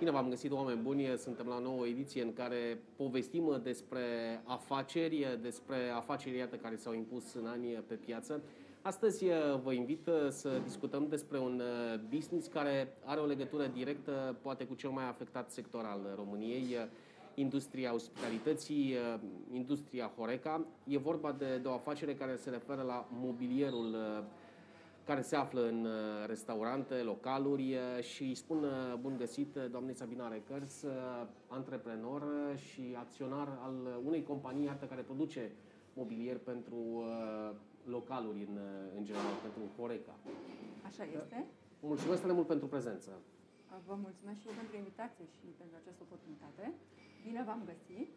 Bine v-am găsit, oameni buni! Suntem la o nouă ediție în care povestim despre afaceri, iată, care s-au impus în anii pe piață. Astăzi vă invit să discutăm despre un business care are o legătură directă, poate cu cel mai afectat sector al României, industria ospitalității, industria Horeca. E vorba de o afacere care se referă la mobilierul care se află în restaurante, localuri și îi spun bun găsit doamnei Sabina Recărs, antreprenor și acționar al unei companii, iată, care produce mobilier pentru localuri în general, pentru Horeca. Așa este. Mulțumesc foarte mult pentru prezență. Vă mulțumesc și eu pentru invitație și pentru această oportunitate. Bine v-am găsit.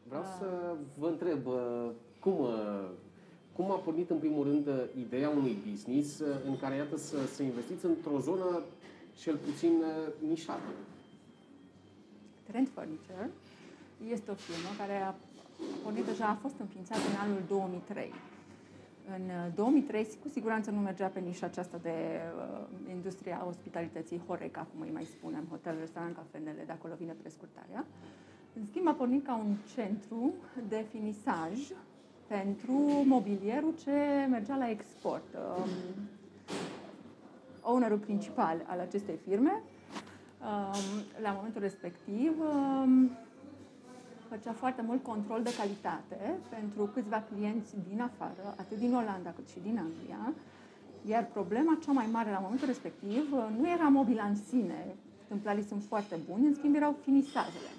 Vreau să vă întreb cum a pornit în primul rând ideea unui business în care, iată, să investiți într-o zonă cel puțin nișată? Trend Furniture este o firmă care a pornit deja, a fost înființată în anul 2003. În 2003, cu siguranță nu mergea pe nișa aceasta de industria ospitalității, Horeca, cum îi mai spunem, hotel, restaurant, cafenele, de acolo vine prescurtarea. În schimb, a pornit ca un centru de finisaj pentru mobilierul ce mergea la export. Ownerul principal al acestei firme, la momentul respectiv, făcea foarte mult control de calitate pentru câțiva clienți din afară, atât din Olanda cât și din Anglia, iar problema cea mai mare la momentul respectiv nu era mobila în sine, tâmplarii sunt foarte buni, în schimb erau finisajele.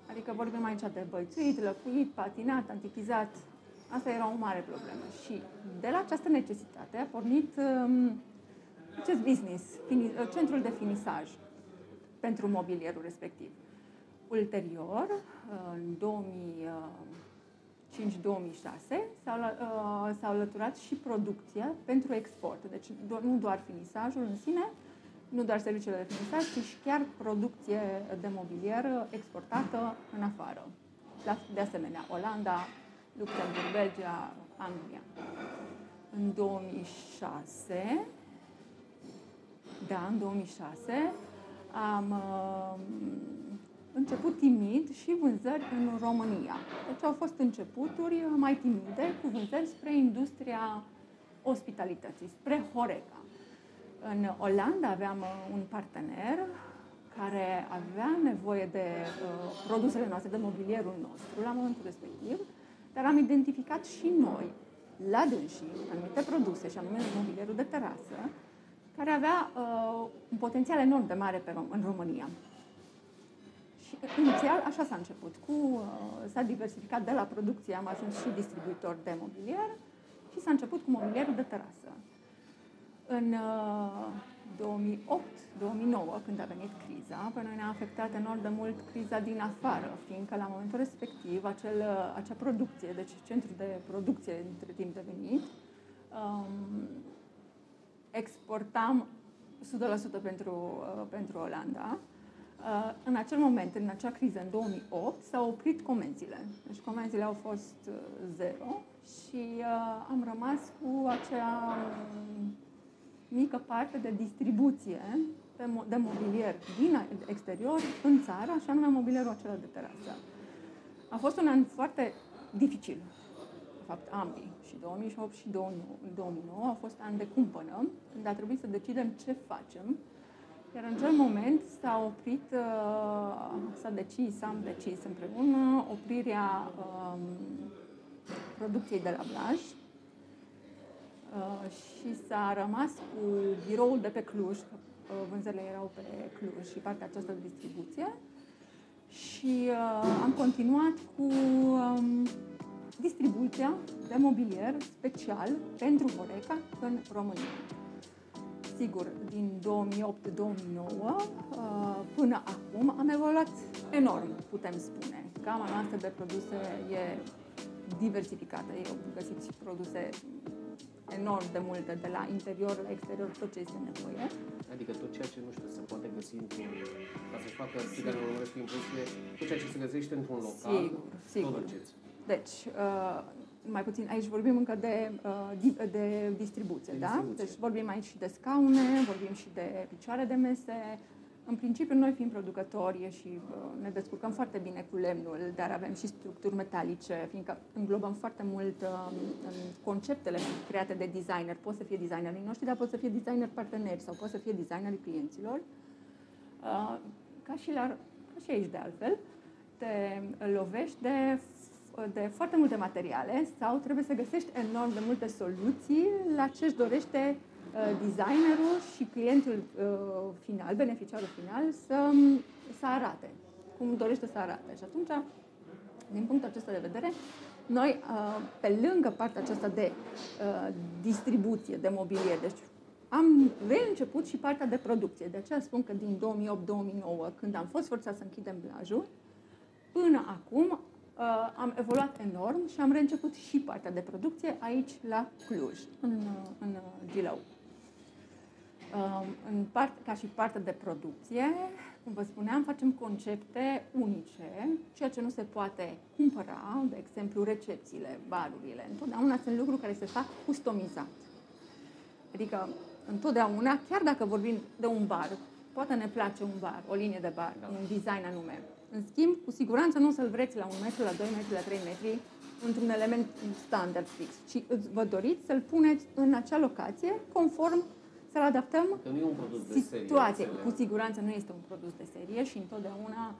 Adică vorbim aici de bălțuit, lăcuit, patinat, antichizat. Asta era o mare problemă. Și de la această necesitate a pornit acest business, centrul de finisaj pentru mobilierul respectiv. Ulterior, în 2005-2006, s-a alăturat și producția pentru export. Deci nu doar finisajul în sine, nu doar serviciile de finisaj, ci și chiar producție de mobilier exportată în afară. De asemenea, Olanda, Luxemburg, Belgia, Anglia. În 2006, am început timid și vânzări în România. Deci au fost începuturi mai timide cu vânzări spre industria ospitalității, spre Horeca. În Olanda aveam un partener care avea nevoie de produsele noastre, de mobilierul nostru la momentul respectiv, dar am identificat și noi, la dânsii, anumite produse, și anume mobilierul de terasă, care avea un potențial enorm de mare în România. Și inițial așa s-a început. S-a diversificat de la producție, am ajuns și distribuitor de mobilier și s-a început cu mobilierul de terasă. În 2008-2009, când a venit criza, pe noi ne-a afectat enorm de mult criza din afară, fiindcă la momentul respectiv acea producție, deci centru de producție între timp devenit, exportam 100% pentru Olanda. În acel moment, în acea criză, în 2008, s-au oprit comenzile. Deci comenzile au fost zero și am rămas cu acea mică parte de distribuție de mobilier din exterior în țară, și anume mobilierul acela de terasă. A fost un an foarte dificil. De fapt, ambii, și 2008 și 2009 au fost ani de cumpănă, când a trebuit să decidem ce facem. Iar în acel moment am decis împreună oprirea producției de la Blaj, și s-a rămas cu biroul de pe Cluj, vânzările erau pe Cluj și partea aceasta de distribuție, și am continuat cu distribuția de mobilier special pentru Horeca în România. Sigur, din 2008-2009 până acum am evoluat enorm, putem spune. Gama noastră de produse e diversificată, găsiți produse enorm de multe, de la interior la exterior, tot ce este nevoie. Adică tot ceea ce, nu știu, se poate găsi ca să-și facă fiecare urmăresc impresie, tot ceea ce se găsește într-un local, sigur. tot înceți. Deci, mai puțin, aici vorbim încă de distribuție, da? Deci vorbim aici și de scaune, vorbim și de picioare de mese, În principiu, noi fiind producători și ne descurcăm foarte bine cu lemnul, dar avem și structuri metalice, fiindcă înglobăm foarte mult în conceptele create de designer. Pot să fie designerii noștri, dar pot să fie designer parteneri sau pot să fie designerii clienților. Ca și aici, de altfel, te lovești de foarte multe materiale sau trebuie să găsești enorm de multe soluții la ce-și dorește designerul și clientul final, beneficiarul final, să arate, cum dorește să arate. Și atunci, din punctul acesta de vedere, noi, pe lângă partea aceasta de distribuție de mobilier, deci am reînceput și partea de producție. De aceea spun că din 2008-2009, când am fost forțat să închidem blajul, până acum am evoluat enorm și am reînceput și partea de producție aici la Cluj, în Gilău. Ca și partea de producție, cum vă spuneam, facem concepte unice, ceea ce nu se poate cumpăra, de exemplu recepțiile, barurile. Întotdeauna sunt lucruri care se fac customizat. Adică, întotdeauna, chiar dacă vorbim de un bar, poate ne place un bar, o linie de bar, un design anume. În schimb, cu siguranță nu o să-l vreți la 1 metru, la 2 metri, la 3 metri, într-un element standard fix, ci vă doriți să-l puneți în acea locație, conform să-l adaptăm că nu e un produs de situație. serie. Cu siguranță nu este un produs de serie și întotdeauna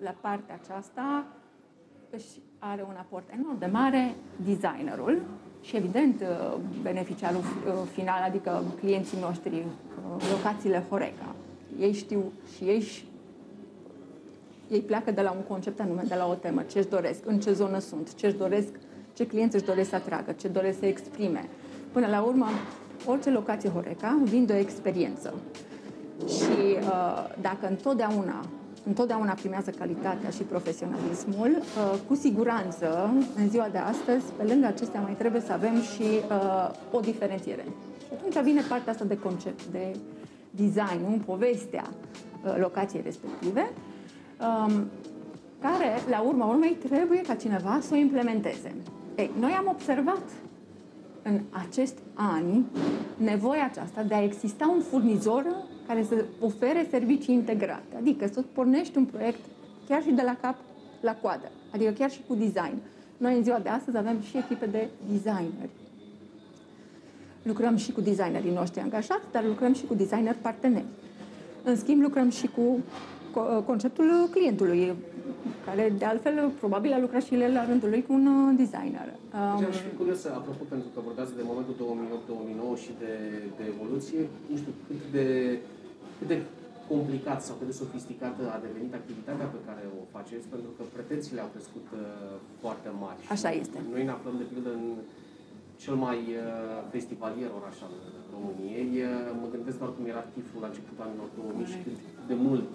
la partea aceasta își are un aport enorm de mare designerul și, evident, beneficiarul final, adică clienții noștri, locațiile Horeca. Ei știu și ei pleacă de la un concept anume, de la o temă, ce își doresc, în ce zonă sunt, ce își doresc, ce clienți își doresc să atragă, ce doresc să exprime. Până la urmă, orice locație Horeca vinde o experiență. Și dacă întotdeauna primează calitatea și profesionalismul, cu siguranță, în ziua de astăzi, pe lângă acestea mai trebuie să avem și o diferențiere. Și atunci vine partea asta de concept, de design, povestea locației respective, care, la urma urmei, trebuie ca cineva să o implementeze. Ei, noi am observat în acești ani nevoia aceasta de a exista un furnizor care să ofere servicii integrate, adică să pornești un proiect chiar și de la cap la coadă, adică chiar și cu design. Noi în ziua de astăzi avem și echipe de designeri. Lucrăm și cu designerii noștri angajați, dar lucrăm și cu designeri parteneri. În schimb, lucrăm și cu conceptul clientului, care, de altfel, probabil a lucrat și el la rândul lui cu un designer. Deci aș fi curios, apropo, pentru că vorbeați de momentul 2008-2009 și de evoluție, nu știu cât de complicat sau cât de sofisticată a devenit activitatea pe care o faceți, pentru că pretențiile au crescut foarte mari. Așa este. Noi ne aflăm, de pildă, în cel mai festivalier oraș al României. Mă gândesc doar cum era TIFF-ul la începutul anilor 2000 și cât de mult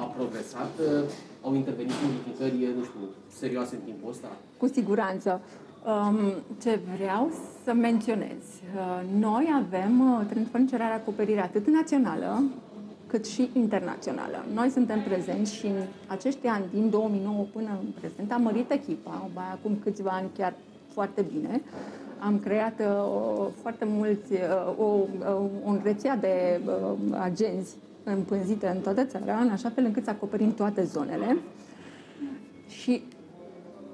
a progresat. Au intervenit modificări, nu știu, serioase în timpul ăsta? Cu siguranță. Ce vreau să menționez. Noi avem trend furniture are acoperire atât națională cât și internațională. Noi suntem prezenți și în acești ani, din 2009 până în prezent, am mărit echipa, acum câțiva ani chiar foarte bine. Am creat foarte mulți, o rețea de agenți împânzite în toată țara, în așa fel încât să acoperim toate zonele. Și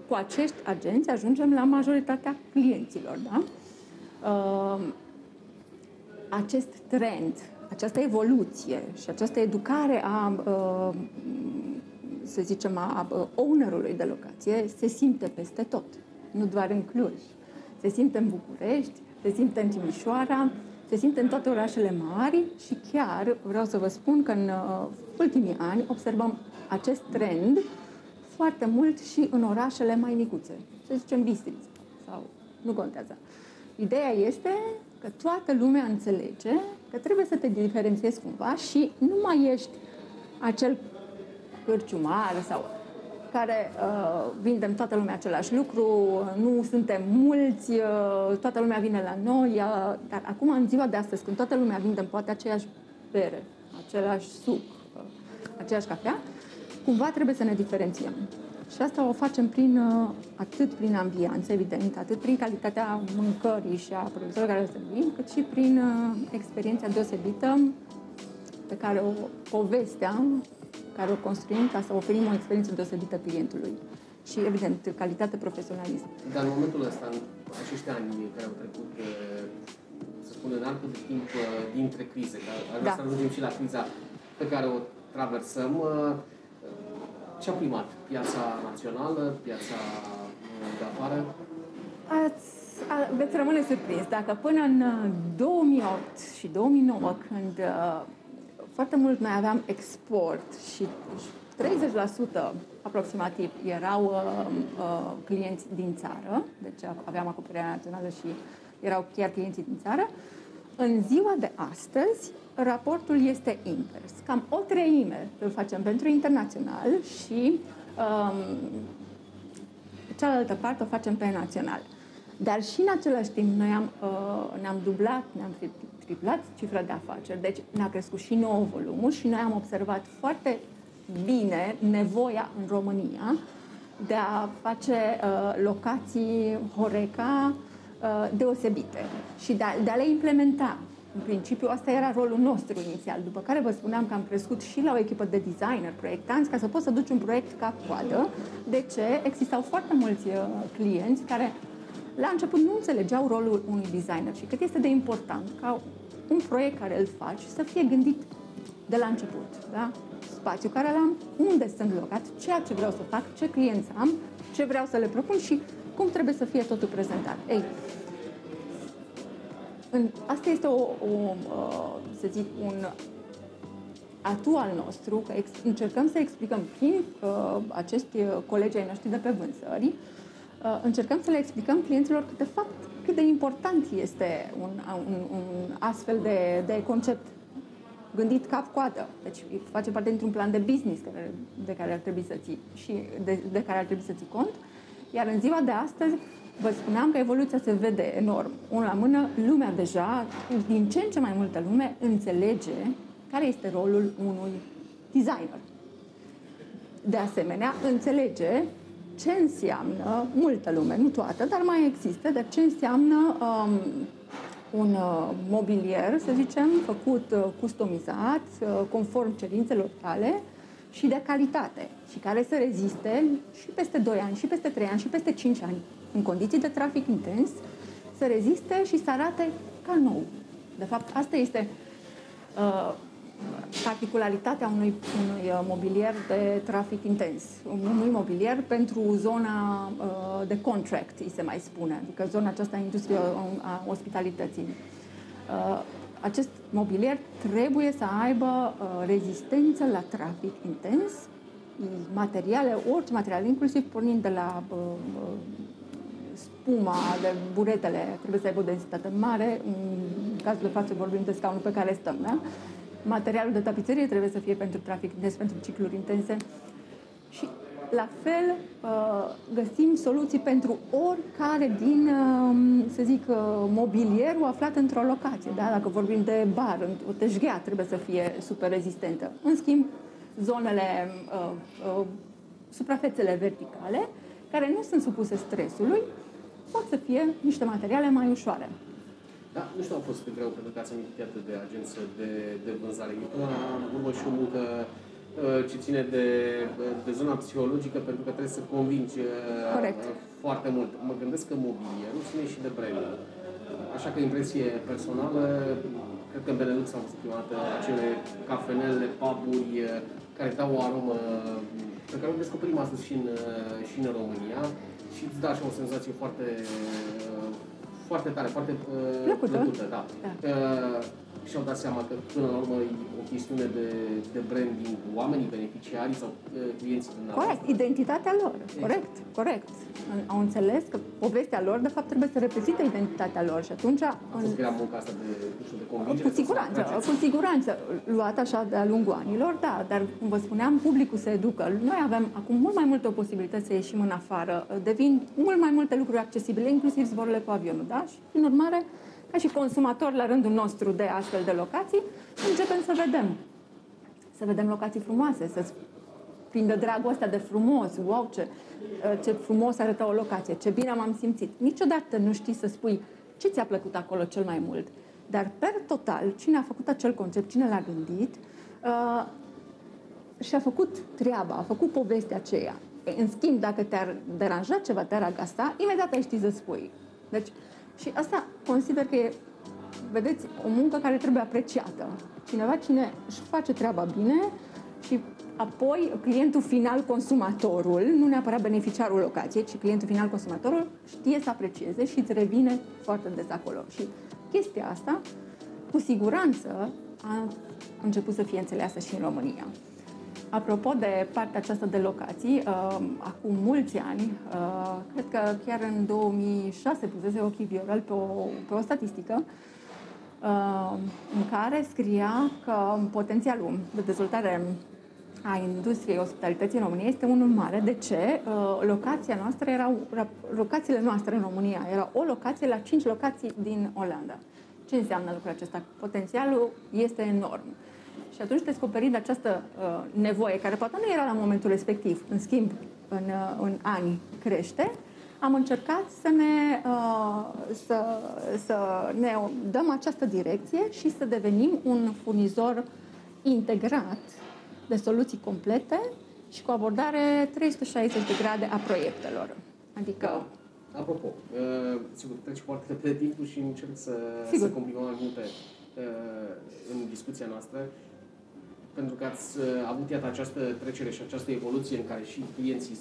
cu acești agenți ajungem la majoritatea clienților. Da? Acest trend, această evoluție și această educare să zicem, a ownerului de locație se simte peste tot, nu doar în Cluj. Se simte în București, se simte în Timișoara, se simte în toate orașele mari și chiar vreau să vă spun că în ultimii ani observăm acest trend foarte mult și în orașele mai micuțe, să zicem Bistrița sau nu contează. Ideea este că toată lumea înțelege că trebuie să te diferențiezi cumva și nu mai ești acel cârciumar sau care vindem toată lumea același lucru, nu suntem mulți, toată lumea vine la noi, dar acum, în ziua de astăzi, când toată lumea vindem poate aceeași bere, același suc, aceeași cafea, cumva trebuie să ne diferențiem. Și asta o facem atât prin ambianță, evident, atât prin calitatea mâncării și a produselor care le servim, cât și prin experiența deosebită pe care povestea care o construim ca să oferim o experiență deosebită clientului. Și, evident, calitate, profesionalism. Dar în momentul ăsta, în acești ani care au trecut, să spun, în arcul de timp dintre crize, că să ajungem și la criza pe care o traversăm, ce a primat? Piața națională, piața de afară? Veți rămâne surprins. Dacă până în 2008 și 2009, când foarte mult noi aveam export și 30% aproximativ erau clienți din țară, deci aveam acoperirea națională și erau chiar clienții din țară, în ziua de astăzi raportul este invers. Cam o treime îl facem pentru internațional și cealaltă parte o facem pe național. Dar și în același timp noi ne-am dublat, ne-am triplat cifra de afaceri, deci ne-a crescut și nouă volumul și noi am observat foarte bine nevoia în România de a face locații Horeca deosebite și de a le implementa. În principiu, asta era rolul nostru inițial, după care vă spuneam că am crescut și la o echipă de designer, proiectanți, ca să poți să duci un proiect cap-coadă. De ce? Existau foarte mulți clienți care la început nu înțelegeau rolul unui designer și cât este de important ca un proiect care îl faci să fie gândit de la început, da? Spațiul care l-am, unde sunt locat, ceea ce vreau să fac, ce clienți am, ce vreau să le propun și cum trebuie să fie totul prezentat. Ei, asta este să zic, un atu al nostru, că încercăm să explicăm prin acești colegi ai noștri de pe vânzări, încercăm să le explicăm clienților că, de fapt, cât de important este un astfel de concept gândit cap-coadă. Deci face parte dintr-un plan de business de care ar trebui să ții și de care ar trebui să ții cont. Iar în ziua de astăzi, vă spuneam că evoluția se vede enorm. Unul la mână, lumea deja, din ce în ce mai multă lume, înțelege care este rolul unui designer. De asemenea, înțelege ce înseamnă, multă lume, nu toată, dar mai există, dar ce înseamnă un mobilier, să zicem, făcut, customizat, conform cerințelor tale și de calitate și care să reziste și peste 2 ani, și peste 3 ani, și peste 5 ani, în condiții de trafic intens, să reziste și să arate ca nou. De fapt, asta este particularitatea unui mobilier de trafic intens. Unui mobilier pentru zona de contract, îi se mai spune, adică zona aceasta a industriei a ospitalității. Acest mobilier trebuie să aibă rezistență la trafic intens, materiale, orice material, inclusiv pornind de la spuma, de buretele, trebuie să aibă o densitate mare. În cazul de față vorbim de scaunul pe care stăm, da? Materialul de tapiserie trebuie să fie pentru trafic intens, pentru cicluri intense. Și la fel găsim soluții pentru oricare din, să zic, mobilierul aflat într-o locație. Da? Dacă vorbim de bar, o teșghea trebuie să fie super rezistentă. În schimb, zonele, suprafețele verticale, care nu sunt supuse stresului, pot să fie niște materiale mai ușoare. Da, nu știu, a fost greu pentru că ați amintit atât de agență de vânzare. E până la urmă și o muncă ce ține de zona psihologică, pentru că trebuie să convingi foarte mult. Mă gândesc că mobilierul ține și de brand. Așa că impresie personală, cred că în Benelux am văzut prima dată acele cafenele, pub-uri care dau o aromă pe care o descoperim astăzi și în România și îți dă așa o senzație foarte tare, foarte plăcută, da. Și-au dat seama că până la urmă e o chestiune de branding, oamenii beneficiarii sau clienții dumneavoastră. Corect, identitatea lor, corect. Au înțeles că povestea lor, de fapt, trebuie să reprezinte identitatea lor și atunci... A fost grea munca asta de convingere? Cu siguranță, luat așa de-a lungul anilor, da, dar, cum vă spuneam, publicul se educă. Noi avem acum mult mai multe posibilități să ieșim în afară, devin mult mai multe lucruri accesibile, inclusiv zborurile cu avionul, da? Și, prin urmare, ca și consumatori la rândul nostru de astfel de locații, începem să vedem locații frumoase, să prindă dragul ăsta de frumos, wow, ce frumos arătă o locație, ce bine m-am simțit. Niciodată nu știi să spui ce ți-a plăcut acolo cel mai mult, Dar, per total, cine a făcut acel concept, cine l-a gândit, și-a făcut treaba, a făcut povestea aceea. În schimb, dacă te-ar deranja ceva, te-ar agasta, imediat ai ști să spui. Deci, și asta consider că e, vedeți, o muncă care trebuie apreciată. Cineva cine își face treaba bine și apoi clientul final, consumatorul, nu neapărat beneficiarul locației, ci clientul final, consumatorul, știe să aprecieze și îți revine foarte des acolo. Și chestia asta, cu siguranță, a început să fie înțeleasă și în România. Apropo de partea aceasta de locații, acum mulți ani, cred că chiar în 2006 pusese ochii viorel pe o statistică în care scria că potențialul de dezvoltare a industriei ospitalității în România este unul mare. De ce? Locațiile noastre în România erau o locație la 5 locații din Olanda. Ce înseamnă lucrul acesta? Potențialul este enorm. Și atunci, descoperind această nevoie, care poate nu era la momentul respectiv, în schimb, în ani crește, am încercat să ne dăm această direcție și să devenim un furnizor integrat de soluții complete și cu abordare 360 de grade a proiectelor. Adică... Apropo, sigur, treci foarte repede timpul și încerc să comprimăm mai multe în discuția noastră, pentru că ați avut, iată, această trecere și această evoluție în care și clienții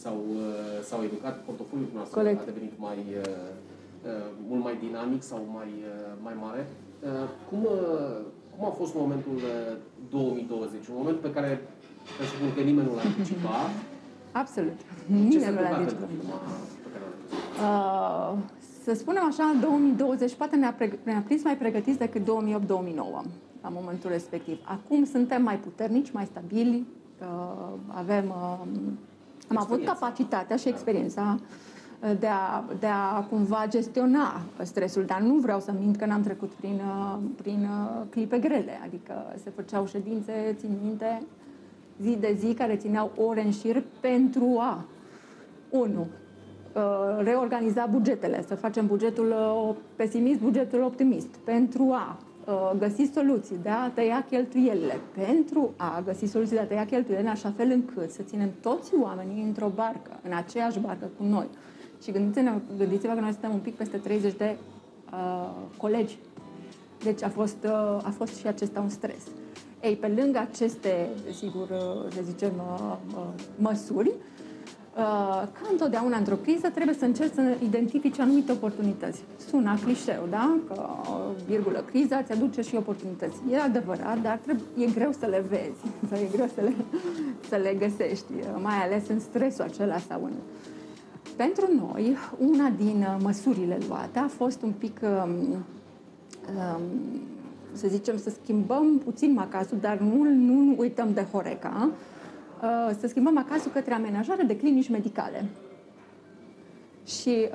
s-au educat, portofoliul nostru a devenit mult mai dinamic sau mai mare. Cum a fost momentul 2020? Un moment pe care presupun că nimeni nu l-a anticipat. Absolut. Nimeni nu l-a anticipat. Să spunem așa, 2020 poate ne-a prins mai pregătiți decât 2008-2009 la momentul respectiv. Acum suntem mai puternici, mai stabili, am avut capacitatea și experiența de a cumva gestiona stresul, dar nu vreau să mint că n-am trecut prin clipe grele, adică se făceau ședințe, țin minte, zi de zi, care țineau ore în șir pentru a 1. Reorganiza bugetele, să facem bugetul pesimist, bugetul optimist, pentru a găsi soluții de a tăia cheltuielile, pentru a găsi soluții de a tăia cheltuielile în așa fel încât să ținem toți oamenii într-o barcă, în aceeași barcă cu noi. Și gândiți-vă că noi suntem un pic peste 30 de colegi. Deci a fost și acesta un stres. Ei, pe lângă aceste, sigur, să zicem, măsuri, ca întotdeauna într-o criză, trebuie să încerci să identifici anumite oportunități. Sună clișeu, da? Că, virgulă, criza îți aduce și oportunități. E adevărat, dar e greu să le vezi, sau e greu să le găsești, mai ales în stresul acela sau în... Pentru noi, una din măsurile luate a fost un pic, să zicem, să schimbăm puțin macasul, dar nu uităm de Horeca, să schimbăm acasul către amenajare de clinici medicale. Și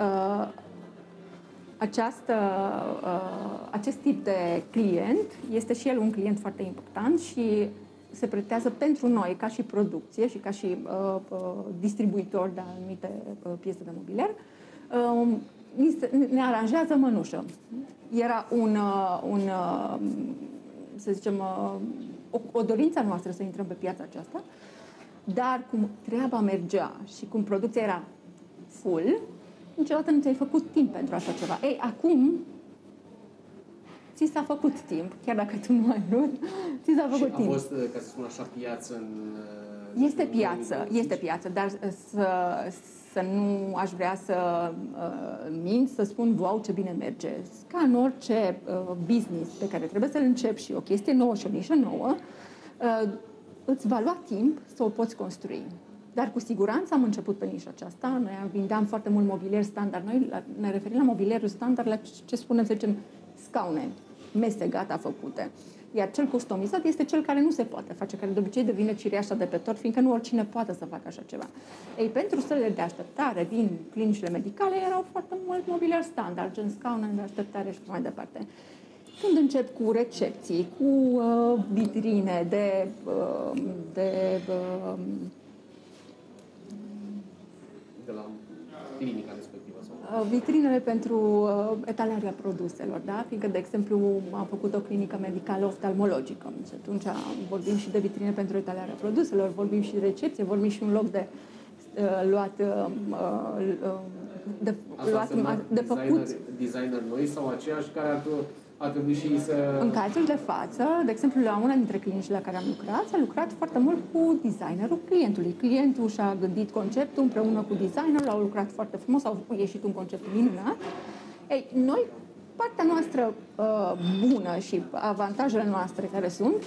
acest tip de client este și el un client foarte important și se pretează pentru noi, ca și producție și ca și distribuitor de anumite piese de mobilier, ne aranjează mănușă. Era să zicem, o dorință noastră să intrăm pe piața aceasta, dar cum treaba mergea și cum producția era full, niciodată nu ți-ai făcut timp pentru așa ceva. Ei, acum ți s-a făcut timp, chiar dacă tu nu ai vrut, ți s-a făcut timp. A fost, ca să spun așa, piață în... Este piață, dar să nu aș vrea să mint, să spun, wow, ce bine merge. Ca în orice business pe care trebuie să-l începi și o chestie nouă și o nișă nouă, îți va lua timp să o poți construi. Dar cu siguranță am început pe nișa aceasta. Noi vindeam foarte mult mobilier standard. Noi ne referim la mobilierul standard, la ce spunem, să zicem, scaune, mese gata făcute. Iar cel customizat este cel care nu se poate face, care de obicei devine cireașa de pe tort, fiindcă nu oricine poate să facă așa ceva. Ei, pentru sălile de așteptare din clinicile medicale erau foarte mult mobilier standard, gen scaune de așteptare și mai departe. Când încep cu recepții, cu vitrine de la clinica respectivă? Vitrinele pentru etalarea produselor, da? Fiindcă, de exemplu, am făcut o clinică medicală oftalmologică și atunci vorbim și de vitrine pentru etalarea produselor, vorbim și de recepție, vorbim și un loc de de făcut. Designer noi sau aceiași care ar trebui și să... În cazul de față, de exemplu, la una dintre clinici la care am lucrat, s-a lucrat foarte mult cu designerul clientului. Clientul și-a gândit conceptul împreună cu designerul, au lucrat foarte frumos, au ieșit un concept minunat. Ei, noi, partea noastră bună și avantajele noastre care sunt,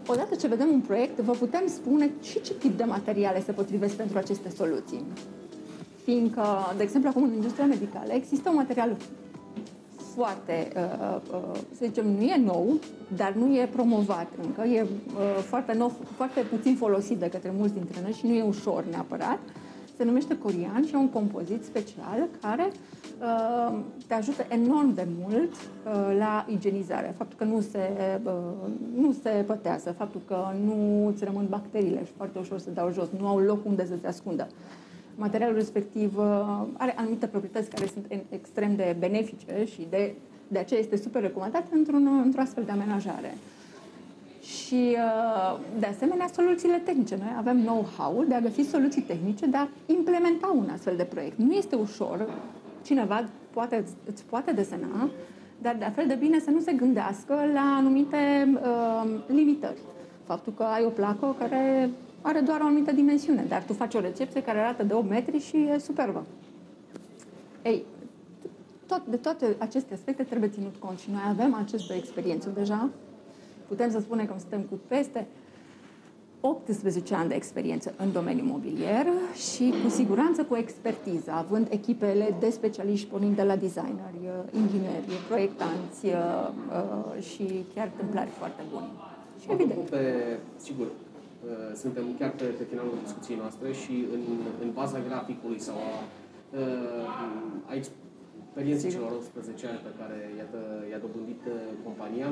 odată ce vedem un proiect, vă putem spune și ce tip de materiale se potrivesc pentru aceste soluții. Fiindcă, de exemplu, acum în industria medicală există un material foarte, să zicem, nu e nou, dar nu e promovat încă, e foarte nou, foarte puțin folosit de către mulți dintre noi și nu e ușor neapărat. Se numește corian și e un compozit special care te ajută enorm de mult la igienizare. Faptul că nu se pătează, faptul că nu îți rămân bacteriile și foarte ușor se dau jos, nu au loc unde să se ascundă. Materialul respectiv are anumite proprietăți care sunt extrem de benefice și de aceea este super recomandat într-o astfel de amenajare. Și, de asemenea, soluțiile tehnice. Noi avem know-how de a găsi soluții tehnice, de a implementa un astfel de proiect. Nu este ușor. Cineva îți poate desena, dar de fel de bine să nu se gândească la anumite limitări. Faptul că ai o placă care are doar o anumită dimensiune, dar tu faci o recepție care arată de 8 metri și e superbă. Ei, de toate aceste aspecte trebuie ținut cont și noi avem această experiență deja. Putem să spunem că suntem cu peste 18 ani de experiență în domeniul mobilier și cu siguranță cu expertiză, având echipele de specialiști pornind de la designeri, ingineri, proiectanți și chiar templari foarte buni. Și evident. Sigur, suntem chiar pe finalul discuției noastre și în baza graficului sau a experienței celor 18 ani pe care i-a dobândit compania,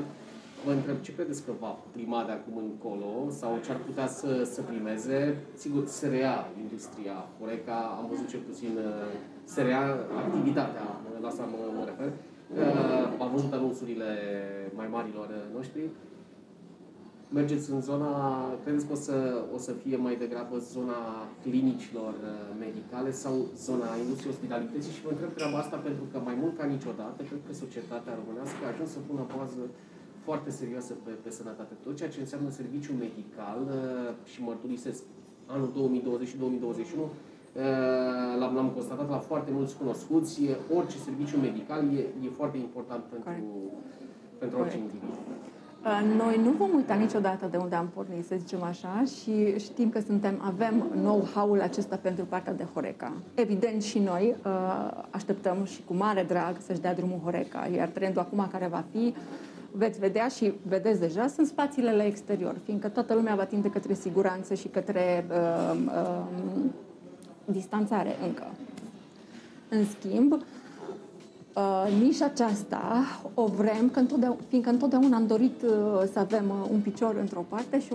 vă întreb ce credeți că va prima de acum încolo sau ce ar putea să primeze? Sigur, se rea industria Horeca, am văzut cel puțin se rea activitatea, la asta mă refer. Am văzut anunțurile mai marilor noștri. Mergeți în zona, credeți că o să fie mai degrabă zona clinicilor medicale sau zona industriei ospitalității? Și vă întreb treaba asta pentru că mai mult ca niciodată, cred că societatea românească a ajuns să pună bază foarte serioasă pe sănătate. Tot ceea ce înseamnă serviciu medical și mărturisesc anul 2020 și 2021, l-am constatat la foarte mulți cunoscuți, orice serviciu medical e foarte important pentru orice individ. Noi nu vom uita niciodată de unde am pornit, să zicem așa, și știm că avem know-how-ul acesta pentru partea de Horeca. Evident și noi așteptăm și cu mare drag să-și dea drumul Horeca, iar trendul acum care va fi, veți vedea și vedeți deja, sunt spațiile la exterior, fiindcă toată lumea va tinde către siguranță și către distanțare încă. În schimb, nișa aceasta o vrem, fiindcă întotdeauna am dorit să avem un picior într-o parte și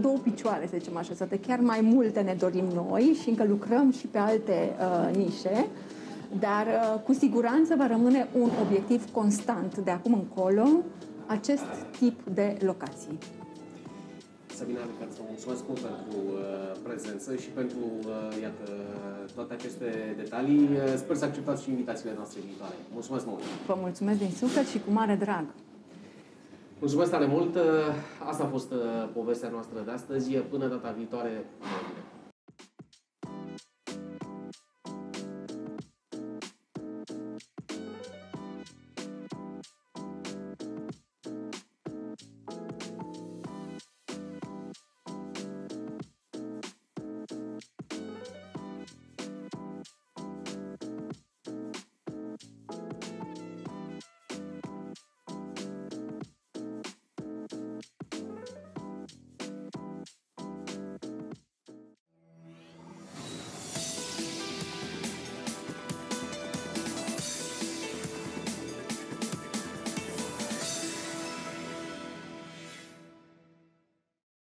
două picioare, să zicem așa, chiar mai multe ne dorim noi și încă lucrăm și pe alte nișe, dar cu siguranță va rămâne un obiectiv constant de acum încolo acest tip de locații. Sabina Alecață, vă mulțumesc mult pentru prezență și pentru toate aceste detalii. Sper să acceptați și invitațiile noastre viitoare. Mulțumesc mult! Vă mulțumesc din suflet și cu mare drag! Mulțumesc tare mult! Asta a fost povestea noastră de astăzi. Până data viitoare,